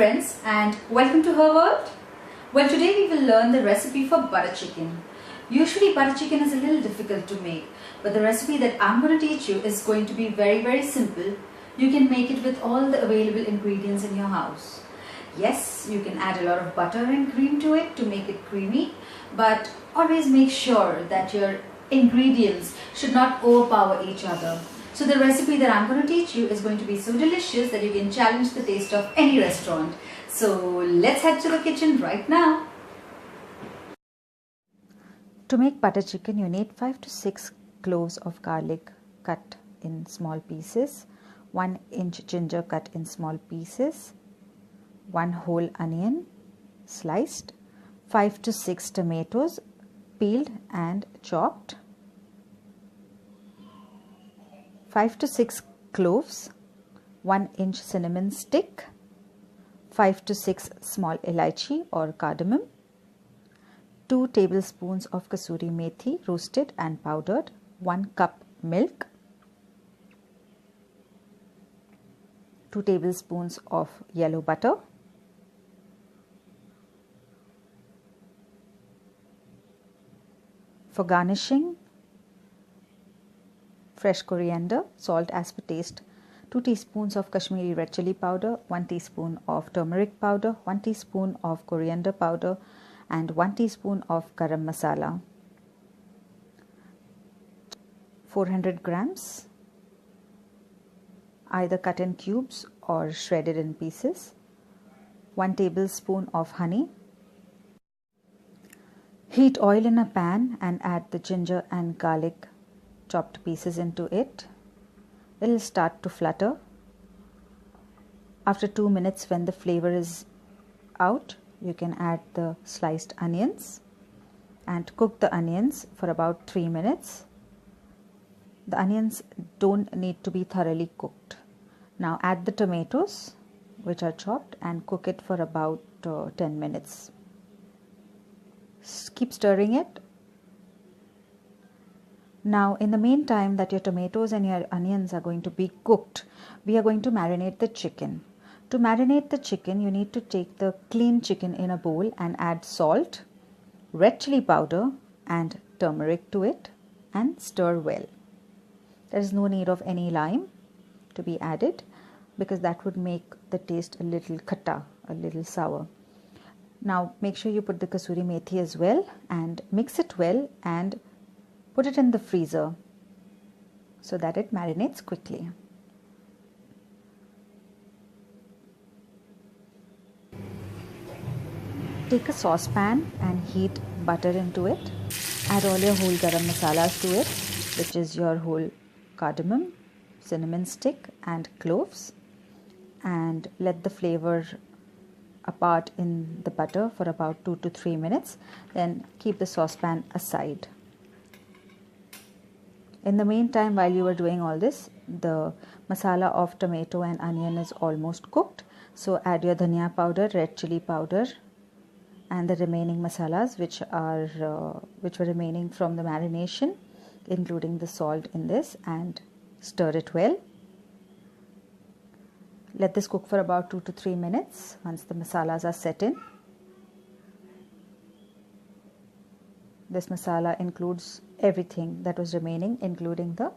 friends and welcome to her world. Well, today we will learn the recipe for butter chicken. Usually butter chicken is a little difficult to make, but the recipe that I'm going to teach you is going to be very simple. You can make it with all the available ingredients in your house. Yes, you can add a lot of butter and cream to it to make it creamy, but always make sure that your ingredients should not overpower each other. So the recipe that I'm going to teach you is going to be so delicious that you can challenge the taste of any restaurant. So let's head to the kitchen right now. To make butter chicken, you need 5 to 6 cloves of garlic cut in small pieces, 1 inch ginger cut in small pieces, 1 whole onion sliced, 5 to 6 tomatoes peeled and chopped, 5 to 6 cloves, 1 inch cinnamon stick, 5 to 6 small elaichi or cardamom, 2 tablespoons of kasuri methi roasted and powdered, 1 cup milk, 2 tablespoons of yellow butter, for garnishing, fresh coriander, salt as per taste, 2 teaspoons of Kashmiri red chili powder, 1 teaspoon of turmeric powder, 1 teaspoon of coriander powder and 1 teaspoon of garam masala, 400 grams either cut in cubes or shredded in pieces, 1 tablespoon of honey. Heat oil in a pan and add the ginger and garlic chopped pieces into it. It will start to flutter. After 2 minutes, when the flavor is out, you can add the sliced onions and cook the onions for about 3 minutes. The onions don't need to be thoroughly cooked. Now add the tomatoes which are chopped and cook it for about 10 minutes. Keep stirring it. Now in the meantime that your tomatoes and your onions are going to be cooked, we are going to marinate the chicken. To marinate the chicken, you need to take the clean chicken in a bowl and add salt, red chili powder and turmeric to it and stir well. There is no need of any lime to be added because that would make the taste a little khatta, a little sour. Now make sure you put the kasuri methi as well and mix it well and put it in the freezer so that it marinates quickly. Take a saucepan and heat butter into it. Add all your whole garam masalas to it, which is your whole cardamom, cinnamon stick and cloves, and let the flavor apart in the butter for about 2 to 3 minutes. Then keep the saucepan aside. In the meantime, while you are doing all this, the masala of tomato and onion is almost cooked. So add your dhania powder, red chili powder and the remaining masalas which were remaining from the marination, including the salt in this, and stir it well. Let this cook for about 2 to 3 minutes once the masalas are set in. This masala includes everything that was remaining, including the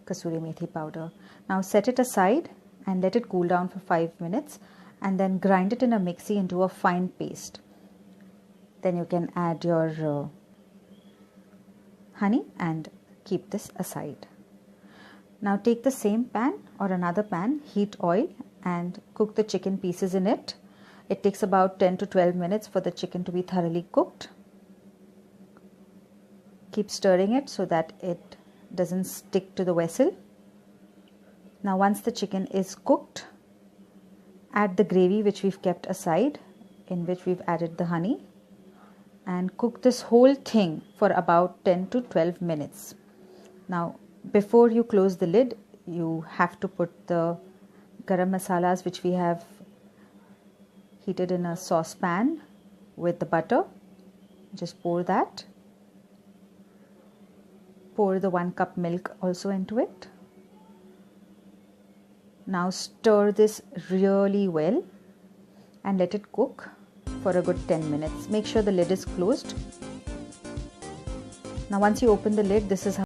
kasuri methi powder. Now set it aside and let it cool down for 5 minutes and then grind it in a mixie into a fine paste. Then you can add your honey and keep this aside. Now take the same pan or another pan, heat oil and cook the chicken pieces in it. It takes about 10 to 12 minutes for the chicken to be thoroughly cooked. Keep stirring it so that it doesn't stick to the vessel. Now once the chicken is cooked, add the gravy which we've kept aside, in which we've added the honey, and cook this whole thing for about 10 to 12 minutes. Now before you close the lid, you have to put the garam masalas which we have heated in a saucepan with the butter. Just pour that. Pour the 1 cup milk also into it. Now stir this really well and let it cook for a good 10 minutes. Make sure the lid is closed. Now once you open the lid, this is how